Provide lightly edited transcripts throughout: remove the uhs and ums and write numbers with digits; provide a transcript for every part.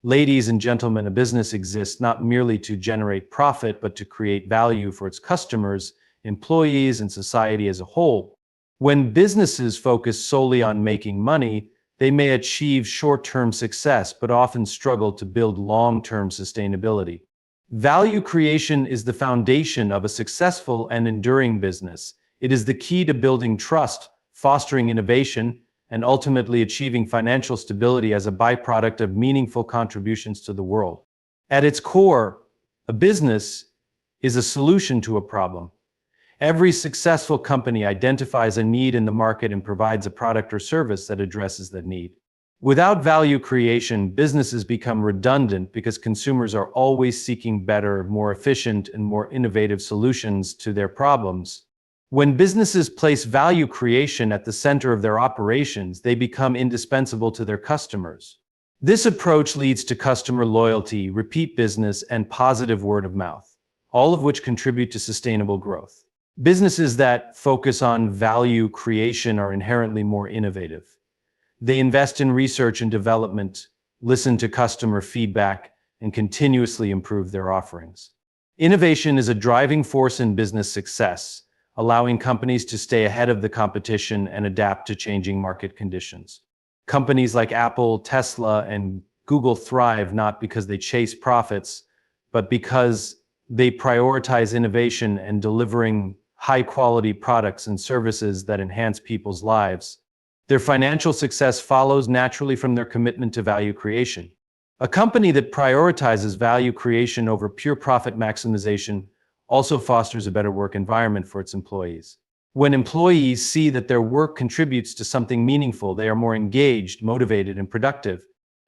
Ladies and gentlemen, a business exists not merely to generate profit, but to create value for its customers, employees, and society as a whole. When businesses focus solely on making money, they may achieve short-term success, but often struggle to build long-term sustainability. Value creation is the foundation of a successful and enduring business. It is the key to building trust, fostering innovation, and ultimately achieving financial stability as a byproduct of meaningful contributions to the world. At its core, a business is a solution to a problem. Every successful company identifies a need in the market and provides a product or service that addresses that need. Without value creation, businesses become redundant because consumers are always seeking better, more efficient, and more innovative solutions to their problems. When businesses place value creation at the center of their operations, they become indispensable to their customers. This approach leads to customer loyalty, repeat business, and positive word of mouth, all of which contribute to sustainable growth. Businesses that focus on value creation are inherently more innovative. They invest in research and development, listen to customer feedback, and continuously improve their offerings. Innovation is a driving force in business success, allowing companies to stay ahead of the competition and adapt to changing market conditions. Companies like Apple, Tesla, and Google thrive not because they chase profits, but because they prioritize innovation and delivering high-quality products and services that enhance people's lives. Their financial success follows naturally from their commitment to value creation. A company that prioritizes value creation over pure profit maximization also fosters a better work environment for its employees. When employees see that their work contributes to something meaningful, they are more engaged, motivated, and productive.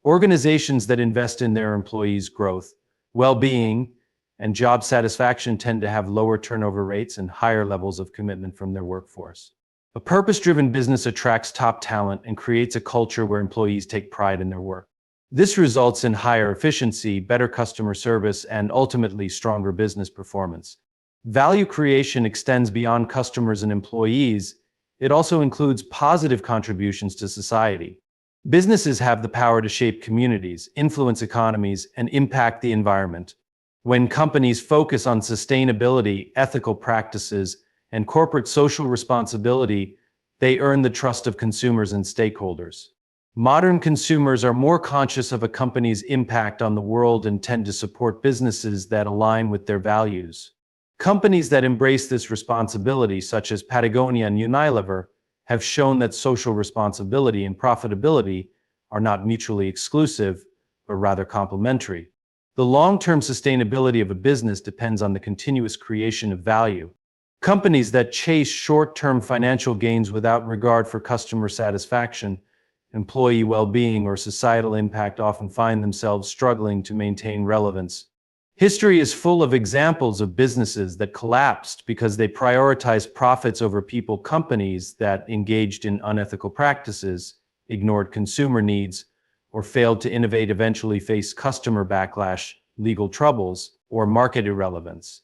Organizations that invest in their employees' growth, well-being, and job satisfaction tend to have lower turnover rates and higher levels of commitment from their workforce. A purpose-driven business attracts top talent and creates a culture where employees take pride in their work. This results in higher efficiency, better customer service, and ultimately stronger business performance. Value creation extends beyond customers and employees. It also includes positive contributions to society. Businesses have the power to shape communities, influence economies, and impact the environment. When companies focus on sustainability, ethical practices, and corporate social responsibility, they earn the trust of consumers and stakeholders. Modern consumers are more conscious of a company's impact on the world and tend to support businesses that align with their values. Companies that embrace this responsibility, such as Patagonia and Unilever, have shown that social responsibility and profitability are not mutually exclusive, but rather complementary. The long-term sustainability of a business depends on the continuous creation of value. Companies that chase short-term financial gains without regard for customer satisfaction, employee well-being, or societal impact often find themselves struggling to maintain relevance. History is full of examples of businesses that collapsed because they prioritized profits over people. Companies that engaged in unethical practices, ignored consumer needs, or failed to innovate eventually faced customer backlash, legal troubles, or market irrelevance.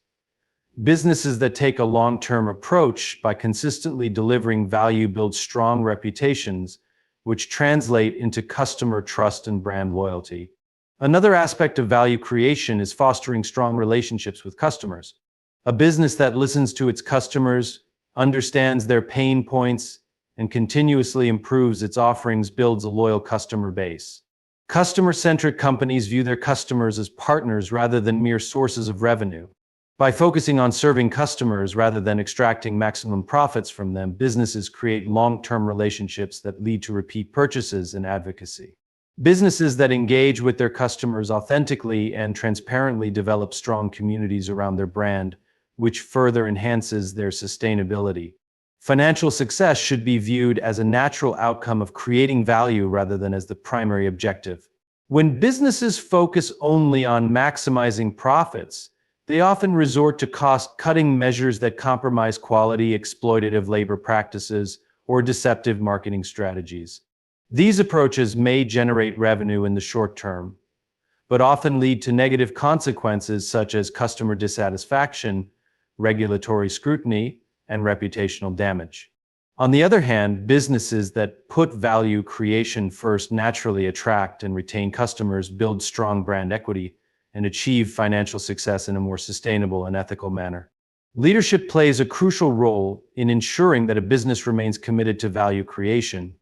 Businesses that take a long-term approach by consistently delivering value build strong reputations, which translate into customer trust and brand loyalty. Another aspect of value creation is fostering strong relationships with customers. A business that listens to its customers, understands their pain points, and continuously improves its offerings builds a loyal customer base. Customer-centric companies view their customers as partners rather than mere sources of revenue. By focusing on serving customers rather than extracting maximum profits from them, businesses create long-term relationships that lead to repeat purchases and advocacy. Businesses that engage with their customers authentically and transparently develop strong communities around their brand, which further enhances their sustainability. Financial success should be viewed as a natural outcome of creating value rather than as the primary objective. When businesses focus only on maximizing profits, they often resort to cost-cutting measures that compromise quality, exploitative labor practices, or deceptive marketing strategies. These approaches may generate revenue in the short term, but often lead to negative consequences such as customer dissatisfaction, regulatory scrutiny, and reputational damage. On the other hand, businesses that put value creation first naturally attract and retain customers, build strong brand equity, and achieve financial success in a more sustainable and ethical manner. Leadership plays a crucial role in ensuring that a business remains committed to value creation.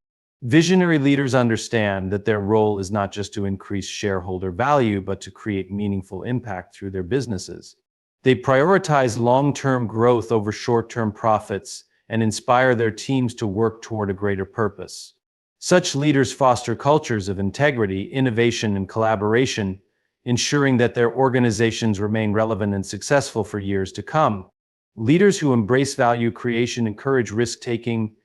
Visionary leaders understand that their role is not just to increase shareholder value, but to create meaningful impact through their businesses. They prioritize long-term growth over short-term profits and inspire their teams to work toward a greater purpose. Such leaders foster cultures of integrity, innovation, and collaboration, ensuring that their organizations remain relevant and successful for years to come. Leaders who embrace value creation encourage risk-taking,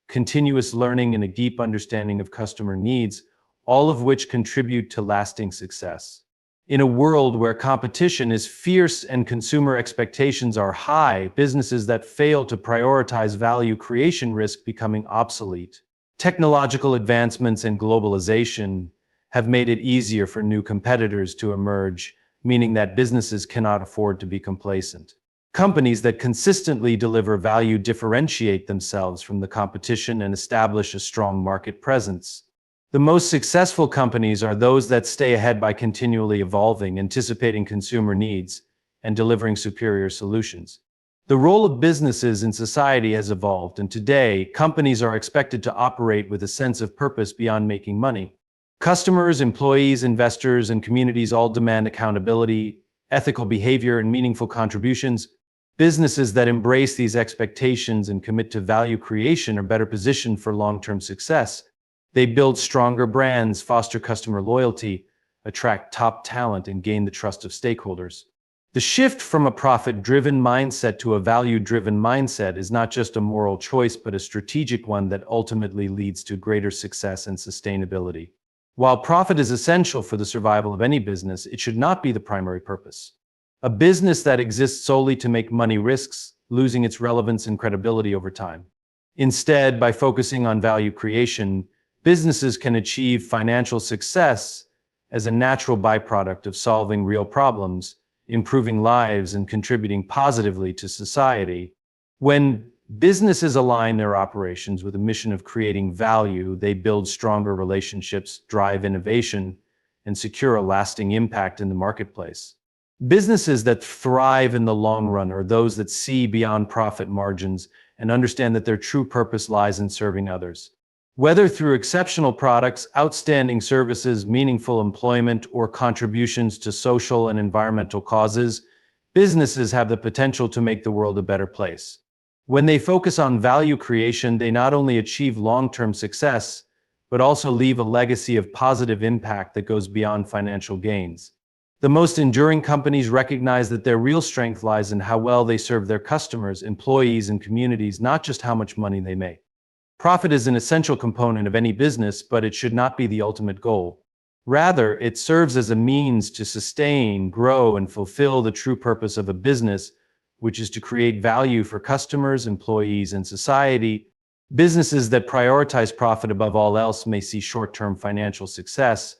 continuous learning, and a deep understanding of customer needs, all of which contribute to lasting success. In a world where competition is fierce and consumer expectations are high, businesses that fail to prioritize value creation risk becoming obsolete. Technological advancements and globalization have made it easier for new competitors to emerge, meaning that businesses cannot afford to be complacent. Companies that consistently deliver value differentiate themselves from the competition and establish a strong market presence. The most successful companies are those that stay ahead by continually evolving, anticipating consumer needs, and delivering superior solutions. The role of businesses in society has evolved, and today, companies are expected to operate with a sense of purpose beyond making money. Customers, employees, investors, and communities all demand accountability, ethical behavior, and meaningful contributions. Businesses that embrace these expectations and commit to value creation are better positioned for long-term success. They build stronger brands, foster customer loyalty, attract top talent, and gain the trust of stakeholders. The shift from a profit-driven mindset to a value-driven mindset is not just a moral choice, but a strategic one that ultimately leads to greater success and sustainability. While profit is essential for the survival of any business, it should not be the primary purpose. A business that exists solely to make money risks losing its relevance and credibility over time. Instead, by focusing on value creation, businesses can achieve financial success as a natural byproduct of solving real problems, improving lives, and contributing positively to society. When businesses align their operations with a mission of creating value, they build stronger relationships, drive innovation, and secure a lasting impact in the marketplace. Businesses that thrive in the long run are those that see beyond profit margins and understand that their true purpose lies in serving others. Whether through exceptional products, outstanding services, meaningful employment, or contributions to social and environmental causes, businesses have the potential to make the world a better place. When they focus on value creation, they not only achieve long-term success, but also leave a legacy of positive impact that goes beyond financial gains. The most enduring companies recognize that their real strength lies in how well they serve their customers, employees, and communities, not just how much money they make. Profit is an essential component of any business, but it should not be the ultimate goal. Rather, it serves as a means to sustain, grow, and fulfill the true purpose of a business, which is to create value for customers, employees, and society. Businesses that prioritize profit above all else may see short-term financial success,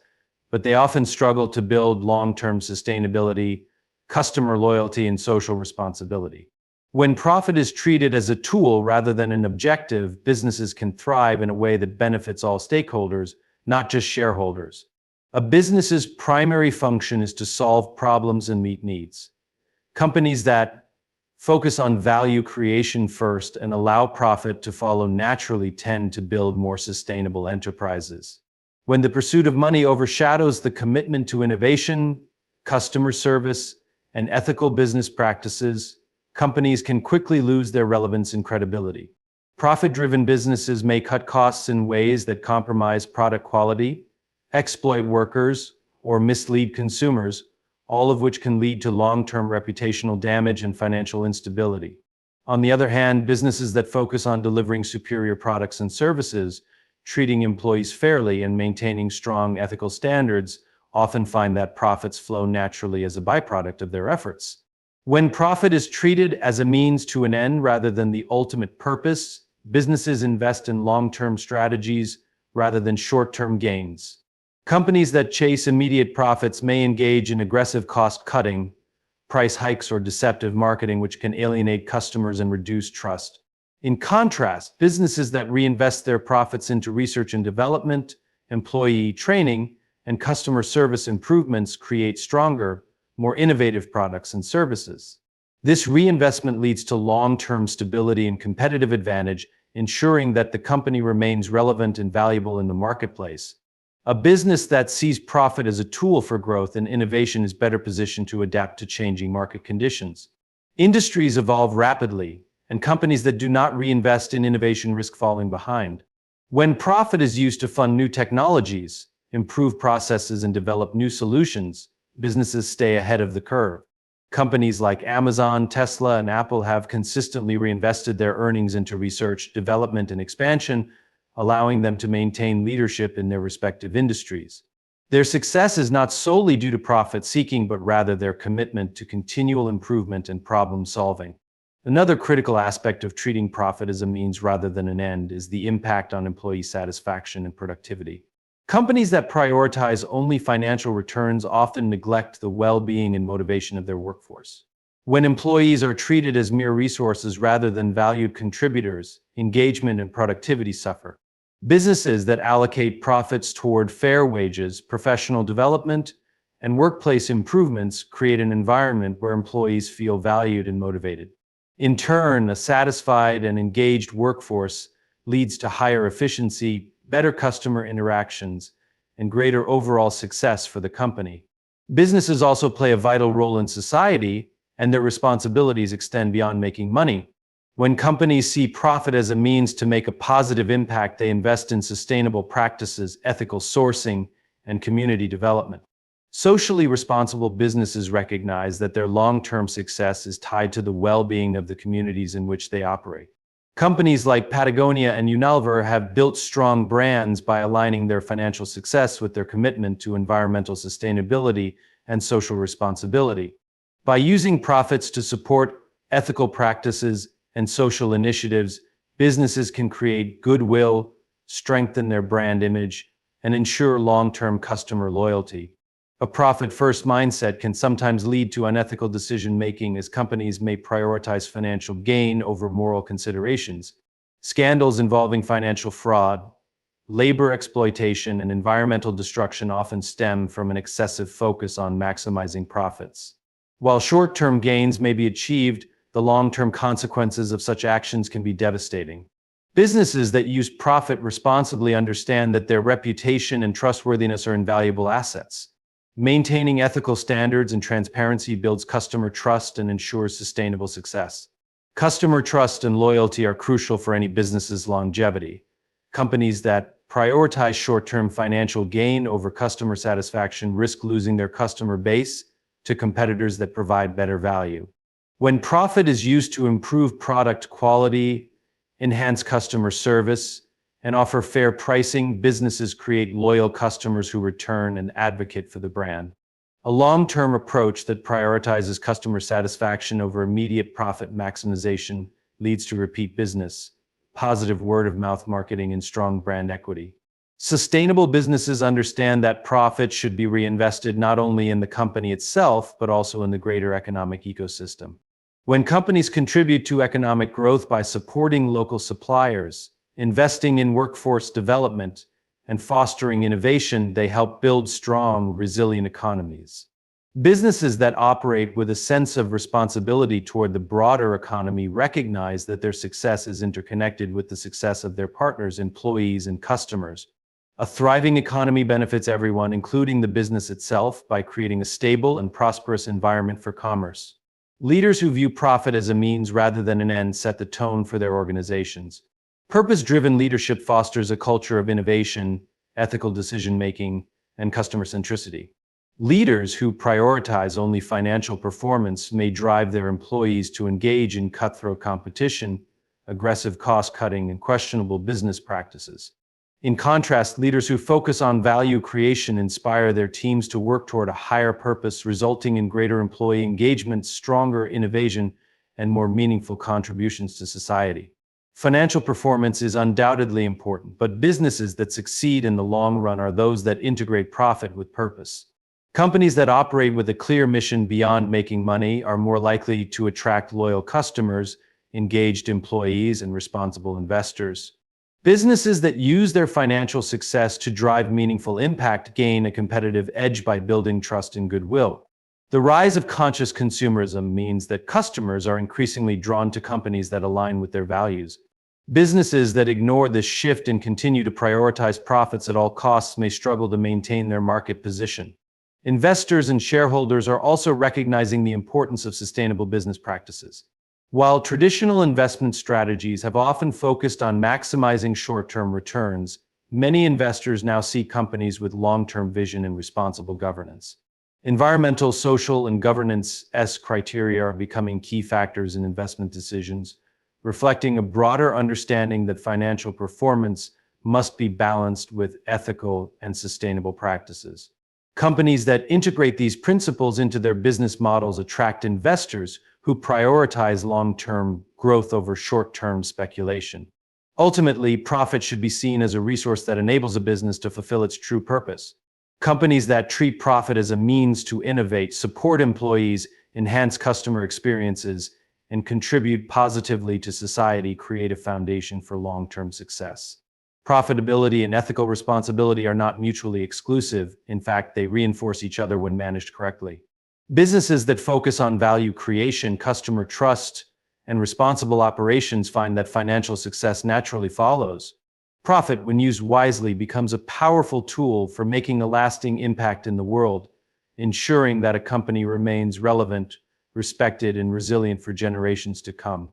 but they often struggle to build long-term sustainability, customer loyalty, and social responsibility. When profit is treated as a tool rather than an objective, businesses can thrive in a way that benefits all stakeholders, not just shareholders. A business's primary function is to solve problems and meet needs. Companies that focus on value creation first and allow profit to follow naturally tend to build more sustainable enterprises. When the pursuit of money overshadows the commitment to innovation, customer service, and ethical business practices, companies can quickly lose their relevance and credibility. Profit-driven businesses may cut costs in ways that compromise product quality, exploit workers, or mislead consumers, all of which can lead to long-term reputational damage and financial instability. On the other hand, businesses that focus on delivering superior products and services, treating employees fairly, and maintaining strong ethical standards often find that profits flow naturally as a byproduct of their efforts. When profit is treated as a means to an end rather than the ultimate purpose, businesses invest in long-term strategies rather than short-term gains. Companies that chase immediate profits may engage in aggressive cost-cutting, price hikes, or deceptive marketing, which can alienate customers and reduce trust. In contrast, businesses that reinvest their profits into research and development, employee training, and customer service improvements create stronger, more innovative products and services. This reinvestment leads to long-term stability and competitive advantage, ensuring that the company remains relevant and valuable in the marketplace. A business that sees profit as a tool for growth and innovation is better positioned to adapt to changing market conditions. Industries evolve rapidly, and companies that do not reinvest in innovation risk falling behind. When profit is used to fund new technologies, improve processes, and develop new solutions, businesses stay ahead of the curve. Companies like Amazon, Tesla, and Apple have consistently reinvested their earnings into research, development, and expansion, allowing them to maintain leadership in their respective industries. Their success is not solely due to profit seeking, but rather their commitment to continual improvement and problem solving. Another critical aspect of treating profit as a means rather than an end is the impact on employee satisfaction and productivity. Companies that prioritize only financial returns often neglect the well-being and motivation of their workforce. When employees are treated as mere resources rather than valued contributors, engagement and productivity suffer. Businesses that allocate profits toward fair wages, professional development, and workplace improvements create an environment where employees feel valued and motivated. In turn, a satisfied and engaged workforce leads to higher efficiency, better customer interactions, and greater overall success for the company. Businesses also play a vital role in society, and their responsibilities extend beyond making money. When companies see profit as a means to make a positive impact, they invest in sustainable practices, ethical sourcing, and community development. Socially responsible businesses recognize that their long-term success is tied to the well-being of the communities in which they operate. Companies like Patagonia and Unilever have built strong brands by aligning their financial success with their commitment to environmental sustainability and social responsibility. By using profits to support ethical practices and social initiatives, businesses can create goodwill, strengthen their brand image, and ensure long-term customer loyalty. A profit-first mindset can sometimes lead to unethical decision-making, as companies may prioritize financial gain over moral considerations. Scandals involving financial fraud, labor exploitation, and environmental destruction often stem from an excessive focus on maximizing profits. While short-term gains may be achieved, the long-term consequences of such actions can be devastating. Businesses that use profit responsibly understand that their reputation and trustworthiness are invaluable assets. Maintaining ethical standards and transparency builds customer trust and ensures sustainable success. Customer trust and loyalty are crucial for any business's longevity. Companies that prioritize short-term financial gain over customer satisfaction risk losing their customer base to competitors that provide better value. When profit is used to improve product quality, enhance customer service, and offer fair pricing, businesses create loyal customers who return and advocate for the brand. A long-term approach that prioritizes customer satisfaction over immediate profit maximization leads to repeat business, positive word-of-mouth marketing, and strong brand equity. Sustainable businesses understand that profit should be reinvested not only in the company itself, but also in the greater economic ecosystem. When companies contribute to economic growth by supporting local suppliers, investing in workforce development, and fostering innovation, they help build strong, resilient economies. Businesses that operate with a sense of responsibility toward the broader economy recognize that their success is interconnected with the success of their partners, employees, and customers. A thriving economy benefits everyone, including the business itself, by creating a stable and prosperous environment for commerce. Leaders who view profit as a means rather than an end set the tone for their organizations. Purpose-driven leadership fosters a culture of innovation, ethical decision-making, and customer centricity. Leaders who prioritize only financial performance may drive their employees to engage in cutthroat competition, aggressive cost-cutting, and questionable business practices. In contrast, leaders who focus on value creation inspire their teams to work toward a higher purpose, resulting in greater employee engagement, stronger innovation, and more meaningful contributions to society. Financial performance is undoubtedly important, but businesses that succeed in the long run are those that integrate profit with purpose. Companies that operate with a clear mission beyond making money are more likely to attract loyal customers, engaged employees, and responsible investors. Businesses that use their financial success to drive meaningful impact gain a competitive edge by building trust and goodwill. The rise of conscious consumerism means that customers are increasingly drawn to companies that align with their values. Businesses that ignore this shift and continue to prioritize profits at all costs may struggle to maintain their market position. Investors and shareholders are also recognizing the importance of sustainable business practices. While traditional investment strategies have often focused on maximizing short-term returns, many investors now see companies with long-term vision and responsible governance. Environmental, social, and governance criteria are becoming key factors in investment decisions, reflecting a broader understanding that financial performance must be balanced with ethical and sustainable practices. Companies that integrate these principles into their business models attract investors who prioritize long-term growth over short-term speculation. Ultimately, profit should be seen as a resource that enables a business to fulfill its true purpose. Companies that treat profit as a means to innovate, support employees, enhance customer experiences, and contribute positively to society create a foundation for long-term success. Profitability and ethical responsibility are not mutually exclusive. In fact, they reinforce each other when managed correctly. Businesses that focus on value creation, customer trust, and responsible operations find that financial success naturally follows. Profit, when used wisely, becomes a powerful tool for making a lasting impact in the world, ensuring that a company remains relevant, respected, and resilient for generations to come.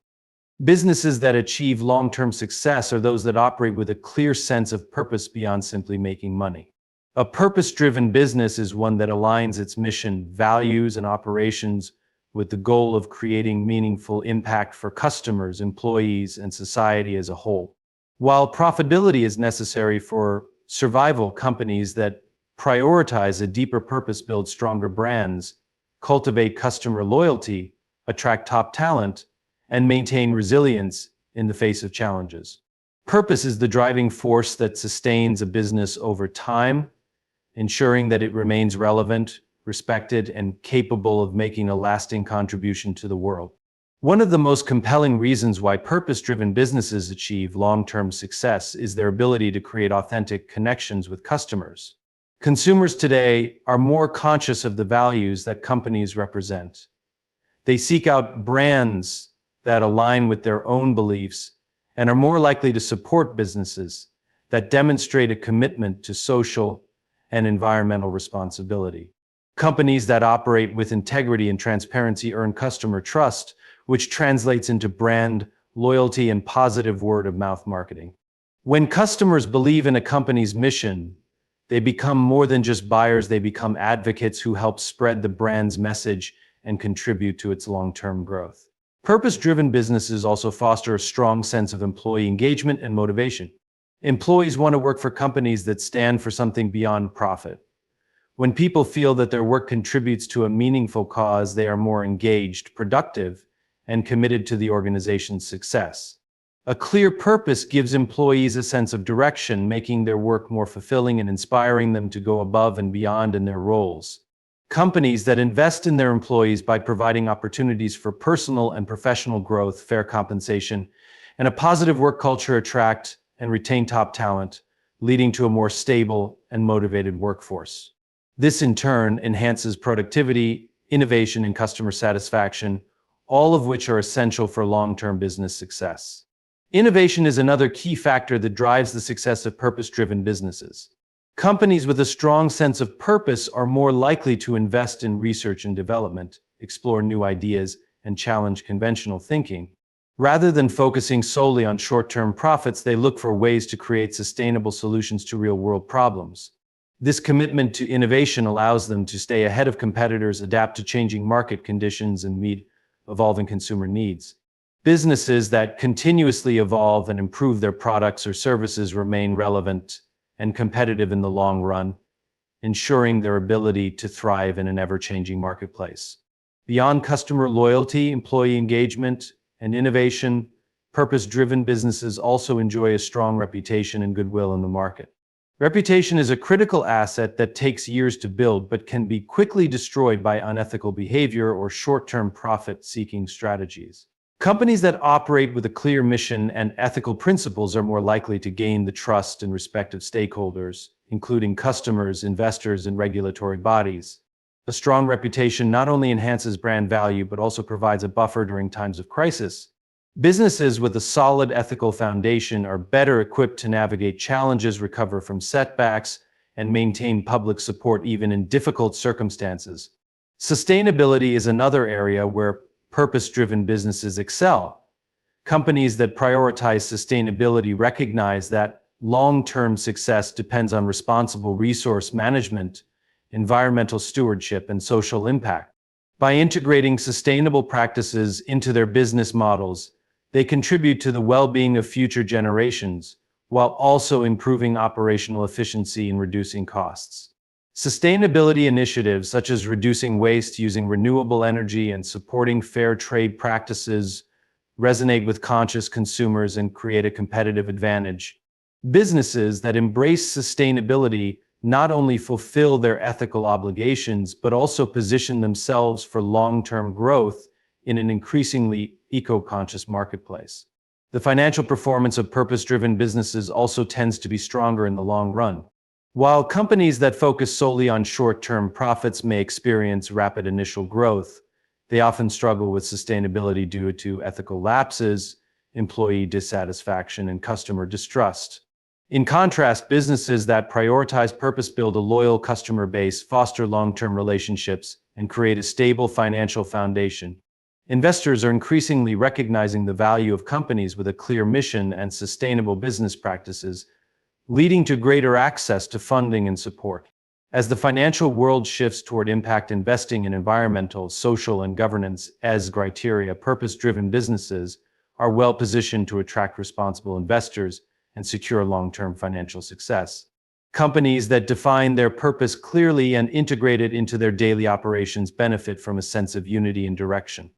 Businesses that achieve long-term success are those that operate with a clear sense of purpose beyond simply making money. A purpose-driven business is one that aligns its mission, values, and operations with the goal of creating meaningful impact for customers, employees, and society as a whole. While profitability is necessary for survival, companies that prioritize a deeper purpose build stronger brands, cultivate customer loyalty, attract top talent, and maintain resilience in the face of challenges. Purpose is the driving force that sustains a business over time, ensuring that it remains relevant, respected, and capable of making a lasting contribution to the world. One of the most compelling reasons why purpose-driven businesses achieve long-term success is their ability to create authentic connections with customers. Consumers today are more conscious of the values that companies represent. They seek out brands that align with their own beliefs and are more likely to support businesses that demonstrate a commitment to social and environmental responsibility. Companies that operate with integrity and transparency earn customer trust, which translates into brand loyalty and positive word-of-mouth marketing. When customers believe in a company's mission, they become more than just buyers, they become advocates who help spread the brand's message and contribute to its long-term growth. Purpose-driven businesses also foster a strong sense of employee engagement and motivation. Employees want to work for companies that stand for something beyond profit. When people feel that their work contributes to a meaningful cause, they are more engaged, productive, and committed to the organization's success. A clear purpose gives employees a sense of direction, making their work more fulfilling and inspiring them to go above and beyond in their roles. Companies that invest in their employees by providing opportunities for personal and professional growth, fair compensation, and a positive work culture attract and retain top talent, leading to a more stable and motivated workforce. This in turn enhances productivity, innovation, and customer satisfaction, all of which are essential for long-term business success. Innovation is another key factor that drives the success of purpose-driven businesses. Companies with a strong sense of purpose are more likely to invest in research and development, explore new ideas, and challenge conventional thinking. Rather than focusing solely on short-term profits, they look for ways to create sustainable solutions to real-world problems. This commitment to innovation allows them to stay ahead of competitors, adapt to changing market conditions, and meet evolving consumer needs. Businesses that continuously evolve and improve their products or services remain relevant and competitive in the long run, ensuring their ability to thrive in an ever-changing marketplace. Beyond customer loyalty, employee engagement, and innovation, purpose-driven businesses also enjoy a strong reputation and goodwill in the market. Reputation is a critical asset that takes years to build but can be quickly destroyed by unethical behavior or short-term profit-seeking strategies. Companies that operate with a clear mission and ethical principles are more likely to gain the trust and respect of stakeholders, including customers, investors, and regulatory bodies. A strong reputation not only enhances brand value but also provides a buffer during times of crisis. Businesses with a solid ethical foundation are better equipped to navigate challenges, recover from setbacks, and maintain public support even in difficult circumstances. Sustainability is another area where purpose-driven businesses excel. Companies that prioritize sustainability recognize that long-term success depends on responsible resource management, environmental stewardship, and social impact. By integrating sustainable practices into their business models, they contribute to the well-being of future generations, while also improving operational efficiency and reducing costs. Sustainability initiatives such as reducing waste, using renewable energy, and supporting fair trade practices resonate with conscious consumers and create a competitive advantage. Businesses that embrace sustainability not only fulfill their ethical obligations, but also position themselves for long-term growth in an increasingly eco-conscious marketplace. The financial performance of purpose-driven businesses also tends to be stronger in the long run. While companies that focus solely on short-term profits may experience rapid initial growth, they often struggle with sustainability due to ethical lapses, employee dissatisfaction, and customer distrust. In contrast, businesses that prioritize purpose build a loyal customer base, foster long-term relationships, and create a stable financial foundation. Investors are increasingly recognizing the value of companies with a clear mission and sustainable business practices, leading to greater access to funding and support. As the financial world shifts toward impact investing in environmental, social, and governance as criteria, purpose-driven businesses are well positioned to attract responsible investors and secure long-term financial success. Companies that define their purpose clearly and integrate it into their daily operations benefit from a sense of unity and direction.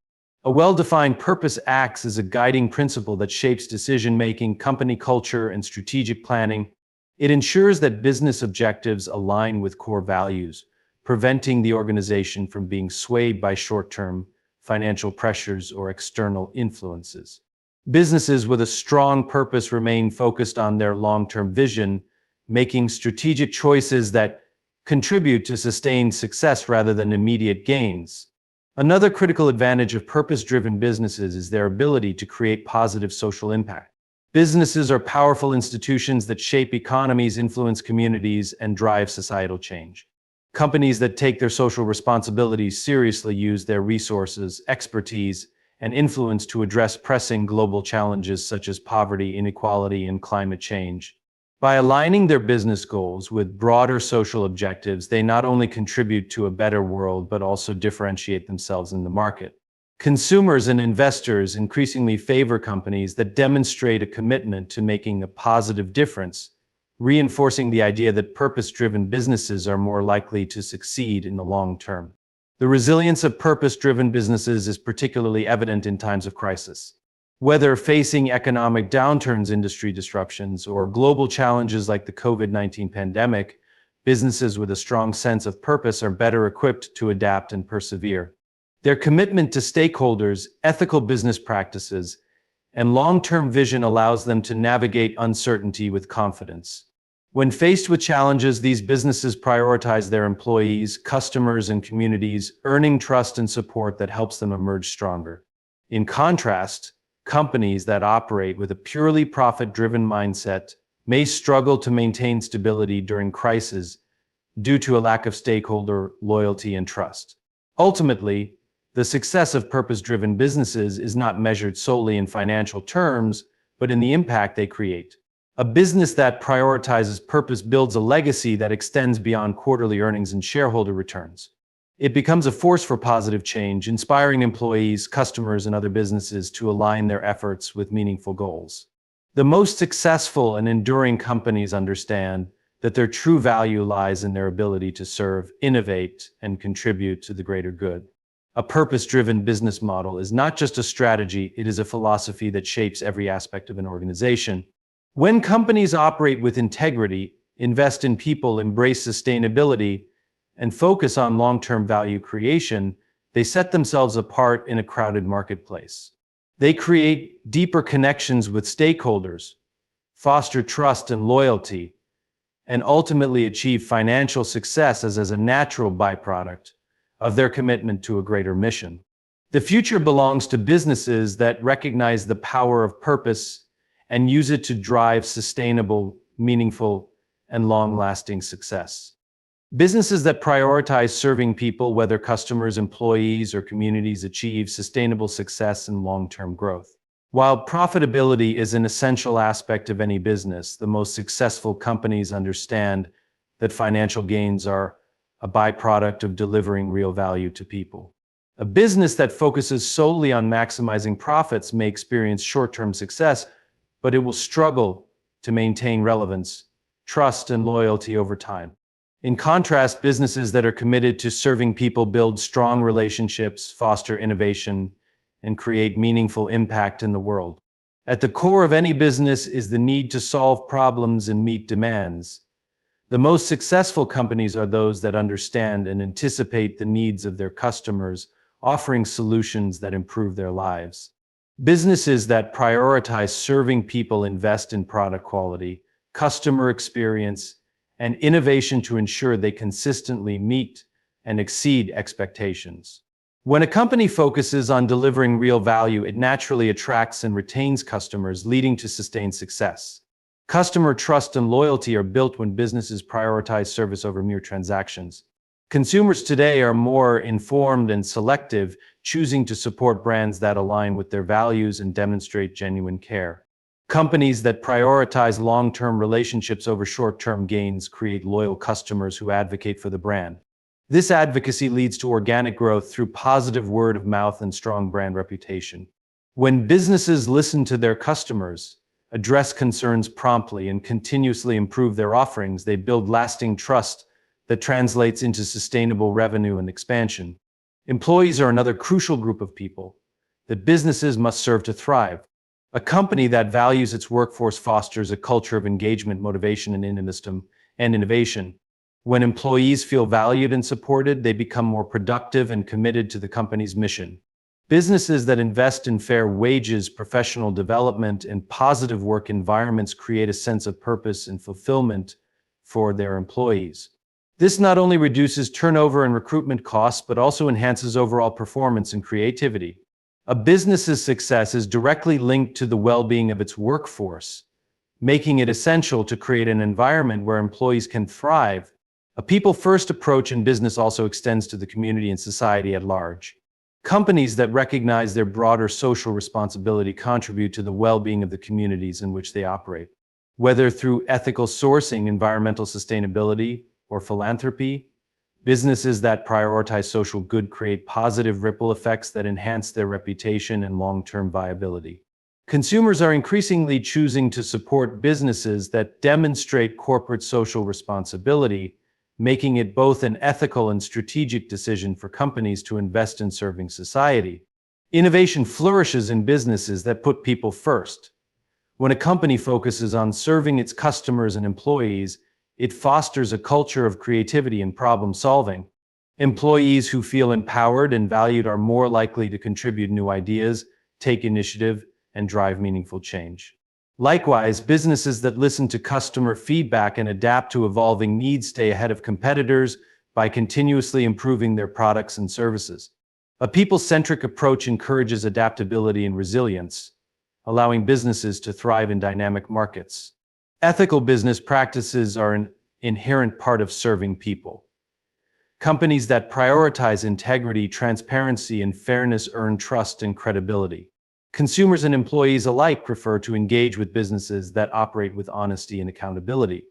A well-defined purpose acts as a guiding principle that shapes decision-making, company culture, and strategic planning. It ensures that business objectives align with core values, preventing the organization from being swayed by short-term financial pressures or external influences. Businesses with a strong purpose remain focused on their long-term vision, making strategic choices that contribute to sustained success rather than immediate gains. Another critical advantage of purpose-driven businesses is their ability to create positive social impact. Businesses are powerful institutions that shape economies, influence communities, and drive societal change. Companies that take their social responsibilities seriously use their resources, expertise, and influence to address pressing global challenges such as poverty, inequality, and climate change. By aligning their business goals with broader social objectives, they not only contribute to a better world, but also differentiate themselves in the market. Consumers and investors increasingly favor companies that demonstrate a commitment to making a positive difference, reinforcing the idea that purpose-driven businesses are more likely to succeed in the long term. The resilience of purpose-driven businesses is particularly evident in times of crisis. Whether facing economic downturns, industry disruptions, or global challenges like the COVID-19 pandemic, businesses with a strong sense of purpose are better equipped to adapt and persevere. Their commitment to stakeholders, ethical business practices, and long-term vision allows them to navigate uncertainty with confidence. When faced with challenges, these businesses prioritize their employees, customers, and communities, earning trust and support that helps them emerge stronger. In contrast, companies that operate with a purely profit-driven mindset may struggle to maintain stability during crises due to a lack of stakeholder loyalty and trust. Ultimately, the success of purpose-driven businesses is not measured solely in financial terms, but in the impact they create. A business that prioritizes purpose builds a legacy that extends beyond quarterly earnings and shareholder returns. It becomes a force for positive change, inspiring employees, customers, and other businesses to align their efforts with meaningful goals. The most successful and enduring companies understand that their true value lies in their ability to serve, innovate, and contribute to the greater good. A purpose-driven business model is not just a strategy, it is a philosophy that shapes every aspect of an organization. When companies operate with integrity, invest in people, embrace sustainability, and focus on long-term value creation, they set themselves apart in a crowded marketplace. They create deeper connections with stakeholders, foster trust and loyalty, and ultimately achieve financial success as a natural byproduct of their commitment to a greater mission. The future belongs to businesses that recognize the power of purpose and use it to drive sustainable, meaningful, and long-lasting success. Businesses that prioritize serving people, whether customers, employees, or communities, achieve sustainable success and long-term growth. While profitability is an essential aspect of any business, the most successful companies understand that financial gains are a byproduct of delivering real value to people. A business that focuses solely on maximizing profits may experience short-term success, but it will struggle to maintain relevance, trust, and loyalty over time. In contrast, businesses that are committed to serving people build strong relationships, foster innovation, and create meaningful impact in the world. At the core of any business is the need to solve problems and meet demands. The most successful companies are those that understand and anticipate the needs of their customers, offering solutions that improve their lives. Businesses that prioritize serving people invest in product quality, customer experience, and innovation to ensure they consistently meet and exceed expectations. When a company focuses on delivering real value, it naturally attracts and retains customers, leading to sustained success. Customer trust and loyalty are built when businesses prioritize service over mere transactions. Consumers today are more informed and selective, choosing to support brands that align with their values and demonstrate genuine care. Companies that prioritize long-term relationships over short-term gains create loyal customers who advocate for the brand. This advocacy leads to organic growth through positive word of mouth and strong brand reputation. When businesses listen to their customers, address concerns promptly, and continuously improve their offerings, they build lasting trust that translates into sustainable revenue and expansion. Employees are another crucial group of people that businesses must serve to thrive. A company that values its workforce fosters a culture of engagement, motivation, and innovation. When employees feel valued and supported, they become more productive and committed to the company's mission. Businesses that invest in fair wages, professional development, and positive work environments create a sense of purpose and fulfillment for their employees. This not only reduces turnover and recruitment costs, but also enhances overall performance and creativity. A business's success is directly linked to the well-being of its workforce, making it essential to create an environment where employees can thrive. A people-first approach in business also extends to the community and society at large. Companies that recognize their broader social responsibility contribute to the well-being of the communities in which they operate. Whether through ethical sourcing, environmental sustainability, or philanthropy, businesses that prioritize social good create positive ripple effects that enhance their reputation and long-term viability. Consumers are increasingly choosing to support businesses that demonstrate corporate social responsibility, making it both an ethical and strategic decision for companies to invest in serving society. Innovation flourishes in businesses that put people first. When a company focuses on serving its customers and employees, it fosters a culture of creativity and problem-solving. Employees who feel empowered and valued are more likely to contribute new ideas, take initiative, and drive meaningful change. Likewise, businesses that listen to customer feedback and adapt to evolving needs stay ahead of competitors by continuously improving their products and services. A people-centric approach encourages adaptability and resilience, allowing businesses to thrive in dynamic markets. Ethical business practices are an inherent part of serving people. Companies that prioritize integrity, transparency, and fairness earn trust and credibility. Consumers and employees alike prefer to engage with businesses that operate with honesty and accountability.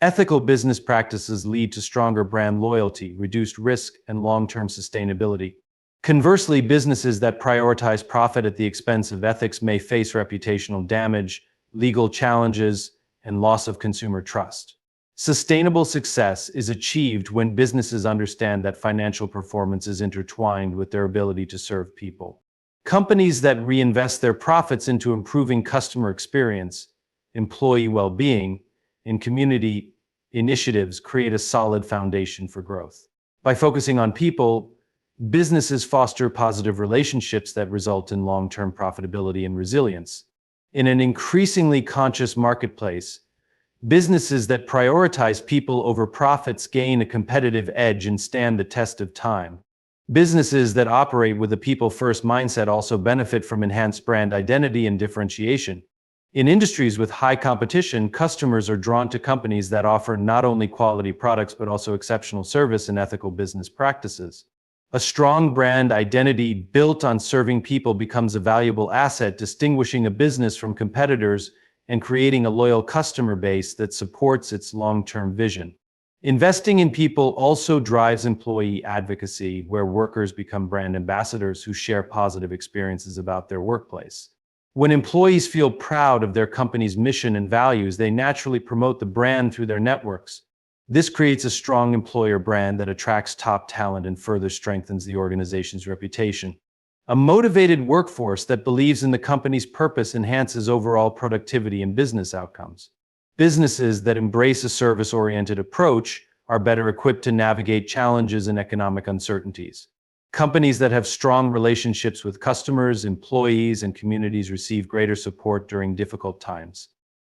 Ethical business practices lead to stronger brand loyalty, reduced risk, and long-term sustainability. Conversely, businesses that prioritize profit at the expense of ethics may face reputational damage, legal challenges, and loss of consumer trust. Sustainable success is achieved when businesses understand that financial performance is intertwined with their ability to serve people. Companies that reinvest their profits into improving customer experience, employee well-being, and community initiatives create a solid foundation for growth. By focusing on people, Businesses foster positive relationships that result in long-term profitability and resilience. In an increasingly conscious marketplace, businesses that prioritize people over profits gain a competitive edge and stand the test of time. Businesses that operate with a people-first mindset also benefit from enhanced brand identity and differentiation. In industries with high competition, customers are drawn to companies that offer not only quality products but also exceptional service and ethical business practices. A strong brand identity built on serving people becomes a valuable asset, distinguishing a business from competitors and creating a loyal customer base that supports its long-term vision. Investing in people also drives employee advocacy, where workers become brand ambassadors who share positive experiences about their workplace. When employees feel proud of their company's mission and values, they naturally promote the brand through their networks. This creates a strong employer brand that attracts top talent and further strengthens the organization's reputation. A motivated workforce that believes in the company's purpose enhances overall productivity and business outcomes. Businesses that embrace a service-oriented approach are better equipped to navigate challenges and economic uncertainties. Companies that have strong relationships with customers, employees, and communities receive greater support during difficult times.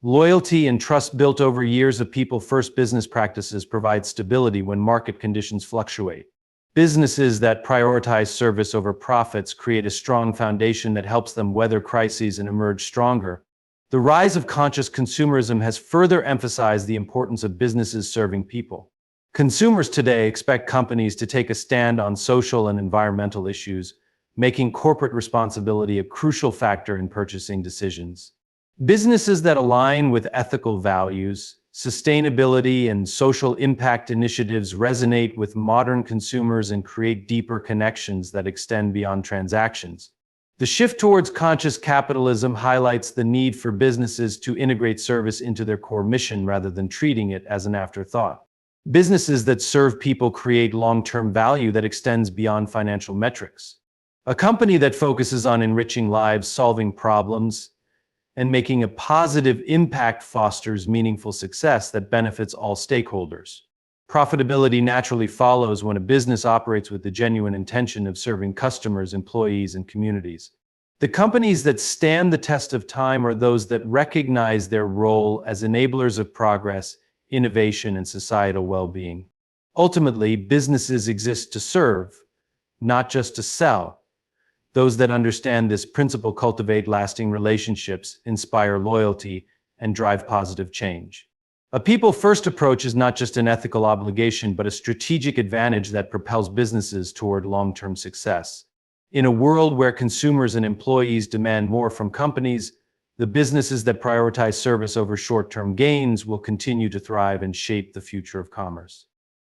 Loyalty and trust built over years of people-first business practices provide stability when market conditions fluctuate. Businesses that prioritize service over profits create a strong foundation that helps them weather crises and emerge stronger. The rise of conscious consumerism has further emphasized the importance of businesses serving people. Consumers today expect companies to take a stand on social and environmental issues, making corporate responsibility a crucial factor in purchasing decisions. Businesses that align with ethical values, sustainability, and social impact initiatives resonate with modern consumers and create deeper connections that extend beyond transactions. The shift towards conscious capitalism highlights the need for businesses to integrate service into their core mission rather than treating it as an afterthought. Businesses that serve people create long-term value that extends beyond financial metrics. A company that focuses on enriching lives, solving problems, and making a positive impact fosters meaningful success that benefits all stakeholders. Profitability naturally follows when a business operates with the genuine intention of serving customers, employees, and communities. The companies that stand the test of time are those that recognize their role as enablers of progress, innovation, and societal well-being. Ultimately, businesses exist to serve, not just to sell. Those that understand this principle cultivate lasting relationships, inspire loyalty, and drive positive change. A people-first approach is not just an ethical obligation, but a strategic advantage that propels businesses toward long-term success. In a world where consumers and employees demand more from companies, the businesses that prioritize service over short-term gains will continue to thrive and shape the future of commerce.